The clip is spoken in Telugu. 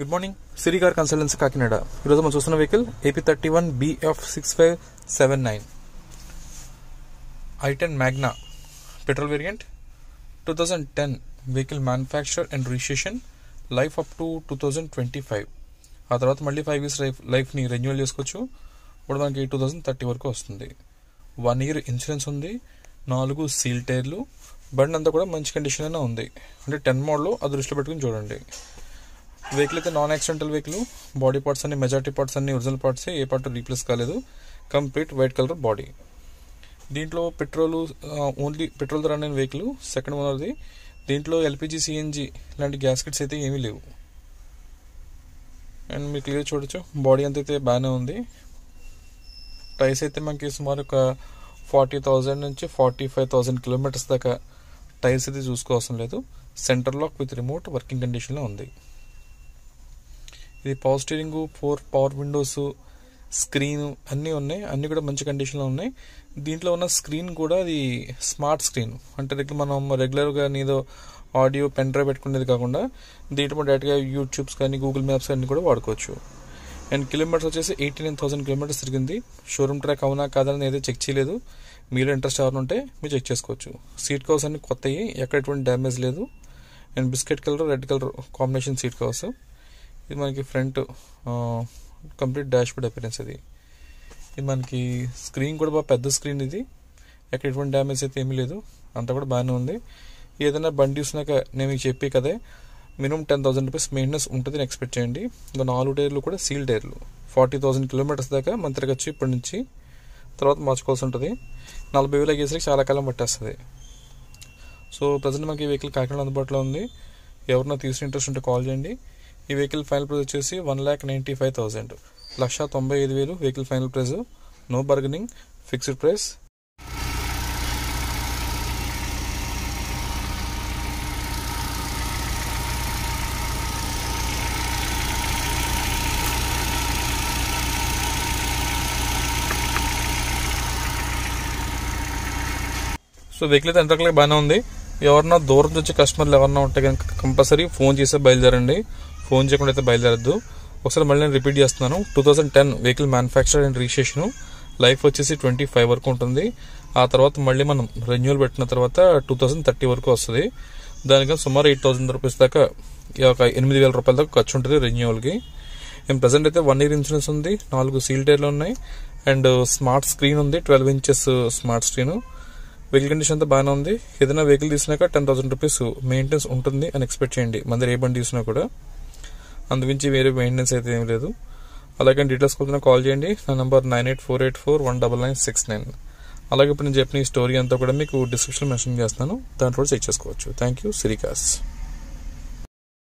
గుడ్ మార్నింగ్, సిరి కార్ కన్సల్టెన్సీ కాకినాడ. ఈరోజు మనం చూస్తున్న vehicle AP31 BF6579 i10 Magna petrol variant, 2010 vehicle manufacture and registration, life up to 2025. ఆ తర్వాత మళ్ళీ 5 years లైఫ్ని రెన్యూవల్ చేసుకోవచ్చు. ఇప్పుడు మనకి 2030 వరకు వస్తుంది. 1 year ఇన్సూరెన్స్ ఉంది, 4 సీల్ టైర్లు, బండి అంతా కూడా మంచి కండిషన్లోనే ఉంది. అంటే 10 మోడల్, అది దృష్టిలో పెట్టుకుని చూడండి. వెహికల్ అయితే non accidental vehicle, body parts అన్ని, మెజారిటీ పార్ట్స్ అన్ని ఒరిజినల్ పార్ట్స్, ఏ పార్ట్ రీప్లేస్ కాలేదు. Complete white colour body. దీంట్లో ఓన్లీ పెట్రోల్ రన్ అయిన వెహికల్, సెకండ్ ఓనర్ది. దీంట్లో LPG CNG లాంటి గ్యాస్ కిట్స్ అయితే ఏమీ లేవు. అండ్ మీరు క్లియర్ చూడొచ్చు, బాడీ అంత అయితే బాగానే ఉంది. టైర్స్ అయితే మనకి సుమారు ఒక 40,000 నుంచి 45,000 కిలోమీటర్స్ దాకా టైర్స్ అయితే చూసుకోవాల్సిన లేదు. Centre lock with remote working కండిషన్లో ఉంది. ఇది power steering, 4 power windows, screen అన్నీ ఉన్నాయి. అన్నీ కూడా మంచి కండిషన్లో ఉన్నాయి. దీంట్లో ఉన్న స్క్రీన్ కూడా అది స్మార్ట్ స్క్రీన్. అంటే దగ్గర మనం రెగ్యులర్గా ఏదో ఆడియో పెన్ డ్రైవ్ పెట్టుకునేది కాకుండా దీంట్లో డైరెక్ట్గా యూట్యూబ్స్ కానీ గూగుల్ మ్యాప్స్ అన్నీ కూడా వాడుకోవచ్చు. అండ్ కిలోమీటర్స్ వచ్చేసి 89,000 కిలోమీటర్స్ తిరిగింది. షోరూమ్ ట్రాక్ అవునా కాదని ఏదో చెక్ చేయలేదు. మీరు ఇంట్రెస్ట్ ఎవరు ఉంటే మీరు చెక్ చేసుకోవచ్చు. సీట్ కవర్స్ అన్ని కొత్తవి, ఎక్కడ ఎటువంటి డ్యామేజ్ లేదు. And biscuit colour, red colour combination seat covers. ఇది మనకి front complete dash board appearance. ఇది మనకి స్క్రీన్ కూడా బాగా పెద్ద స్క్రీన్. ఇది ఎక్కడ ఎటువంటి డ్యామేజ్ అయితే ఏమీ లేదు, అంతా కూడా బాగానే ఉంది. ఏదైనా బండి చూసినాక నేను మీకు చెప్పే కదే, మినిమం 10,000 రూపీస్ మెయింటెనెన్స్ ఉంటుందని ఎక్స్పెక్ట్ చేయండి. ఇంకా 4 టైర్లు కూడా సీల్ టైర్లు, 40,000 కిలోమీటర్స్ దాకా మన తిరగచ్చు ఇప్పటి నుంచి. తర్వాత మార్చుకోవాల్సి ఉంటుంది. 40,000 అయ్యేసరికి చాలా కాలం పట్టేస్తుంది. సో ప్రజెంట్ మనకి ఈ వెహికల్ కాకినాడ అందుబాటులో ఉంది. ఎవరన్నా తీసుకునే ఇంట్రెస్ట్ ఉంటే కాల్ చేయండి. ఈ వెహికల్ ఫైనల్ ప్రైస్ వచ్చేసి 1,95,000, 1,95,000 vehicle final price. No bargaining, fixed price. So vehicle అయితే ఎంతకలే బాగానే ఉంది. ఎవరన్నా దూరం నుంచి కస్టమర్లు ఎవరన్నా ఉంటే కనుక కంపల్సరీ ఫోన్ చేసే బయలుదేరండి. ఫోన్ చేయకుండా అయితే బయలుదేరద్దు. ఒకసారి మళ్ళీ నేను రిపీట్ చేస్తున్నాను. 2010 vehicle manufacture and registration, life వచ్చేసి 25 వరకు ఉంటుంది. ఆ తర్వాత మళ్ళీ మనం రెన్యూవల్ పెట్టిన తర్వాత 2030 వరకు వస్తుంది. దానికన్నా సుమారు 8,000 రూపీస్ దాకా, ఒక 8,000 రూపాయల దాకా ఖర్చు ఉంటుంది రెన్యూవల్కి. మేము ప్రజెంట్ అయితే 1 year ఇన్సూరెన్స్ ఉంది, 4 సీల్ టైర్లు ఉన్నాయి. అండ్ స్మార్ట్ స్క్రీన్ ఉంది, 12 inches smart screen. Vehicle condition అంతా బాగానే ఉంది. ఏదైనా వెహికల్ తీసినాక 10,000 రూపీస్ మెయింటెనెన్స్ ఉంటుంది అని ఎక్స్పెక్ట్ చేయండి. మన దగ్గర ఏ బండి తీసినా కూడా అందుమించి వేరే మెయింటెనెన్స్ అయితే ఏం లేదు. అలాగే డీటెయిల్స్ కోసం కాల్ చేయండి. నా నంబర్ 9848419969. అలాగే ఇప్పుడు నేను చెప్పిన ఈ స్టోరీ అంతా కూడా మీకు డిస్క్రిప్షన్ మెన్షన్ చేస్తాను, దాంట్లో చెక్ చేసుకోవచ్చు. Thank you. Siri cars.